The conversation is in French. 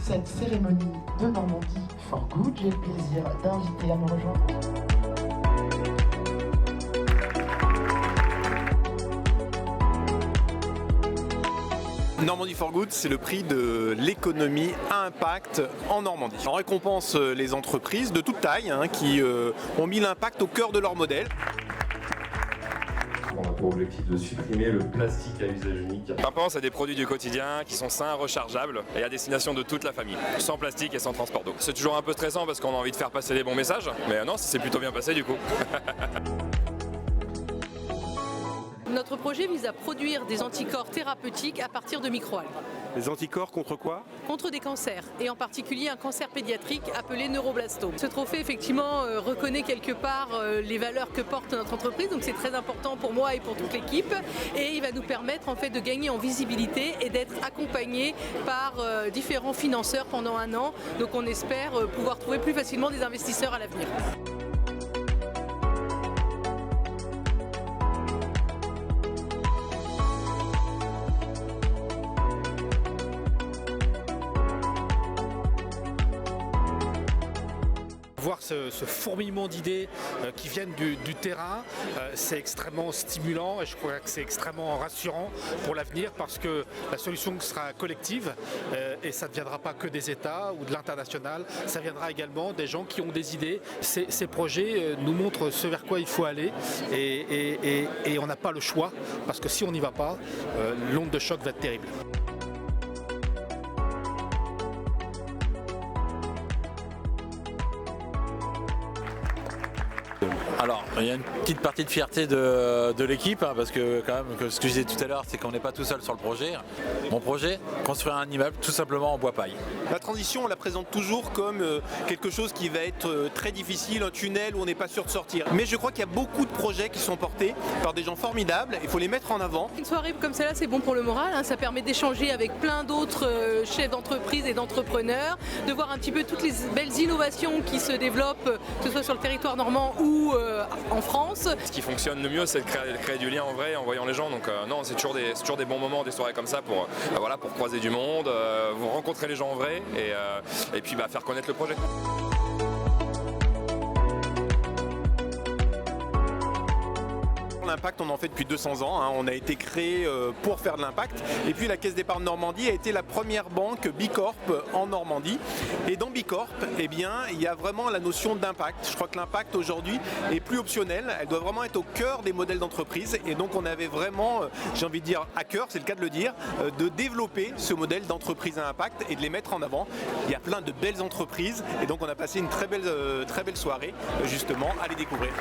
cette cérémonie de Normandie for Good. J'ai le plaisir d'inviter à me rejoindre. Normandie for Good, c'est le prix de l'économie à impact en Normandie. On récompense les entreprises de toute taille qui ont mis l'impact au cœur de leur modèle. On a pour objectif de supprimer le plastique à usage unique. On pense à des produits du quotidien qui sont sains, rechargeables et à destination de toute la famille, sans plastique et sans transport d'eau. C'est toujours un peu stressant parce qu'on a envie de faire passer les bons messages, mais non, ça s'est plutôt bien passé du coup. Notre projet vise à produire des anticorps thérapeutiques à partir de microalgues. Les anticorps contre quoi? Contre des cancers, et en particulier un cancer pédiatrique appelé neuroblastome. Ce trophée effectivement reconnaît quelque part les valeurs que porte notre entreprise, donc c'est très important pour moi et pour toute l'équipe, et il va nous permettre en fait de gagner en visibilité et d'être accompagné par différents financeurs pendant un an. Donc on espère pouvoir trouver plus facilement des investisseurs à l'avenir. Voir ce fourmillement d'idées qui viennent du terrain, c'est extrêmement stimulant et je crois que c'est extrêmement rassurant pour l'avenir parce que la solution sera collective et ça ne viendra pas que des États ou de l'international, ça viendra également des gens qui ont des idées. Ces projets nous montrent ce vers quoi il faut aller et on n'a pas le choix parce que si on n'y va pas, l'onde de choc va être terrible. Alors, il y a une petite partie de fierté de l'équipe, parce que quand même, ce que je disais tout à l'heure, c'est qu'on n'est pas tout seul sur le projet. Mon projet, construire un immeuble tout simplement en bois paille. La transition, on la présente toujours comme quelque chose qui va être très difficile, un tunnel où on n'est pas sûr de sortir. Mais je crois qu'il y a beaucoup de projets qui sont portés par des gens formidables, il faut les mettre en avant. Une soirée comme celle-là, c'est bon pour le moral, ça permet d'échanger avec plein d'autres chefs d'entreprise et d'entrepreneurs, de voir un petit peu toutes les belles innovations qui se développent, que ce soit sur le territoire normand ou en France. Ce qui fonctionne le mieux, c'est de créer du lien en vrai en voyant les gens. Donc non, c'est toujours des bons moments, des soirées comme ça pour croiser du monde, vous rencontrer les gens en vrai et puis faire connaître le projet. L'impact, on en fait depuis 200 ans, on a été créé pour faire de l'impact. Et puis la Caisse d'épargne Normandie a été la première banque Bicorp en Normandie. Et dans Bicorp, eh bien, il y a vraiment la notion d'impact. Je crois que l'impact aujourd'hui est plus optionnel, elle doit vraiment être au cœur des modèles d'entreprise. Et donc on avait vraiment, j'ai envie de dire à cœur, c'est le cas de le dire, de développer ce modèle d'entreprise à impact et de les mettre en avant. Il y a plein de belles entreprises et donc on a passé une très belle soirée justement à les découvrir.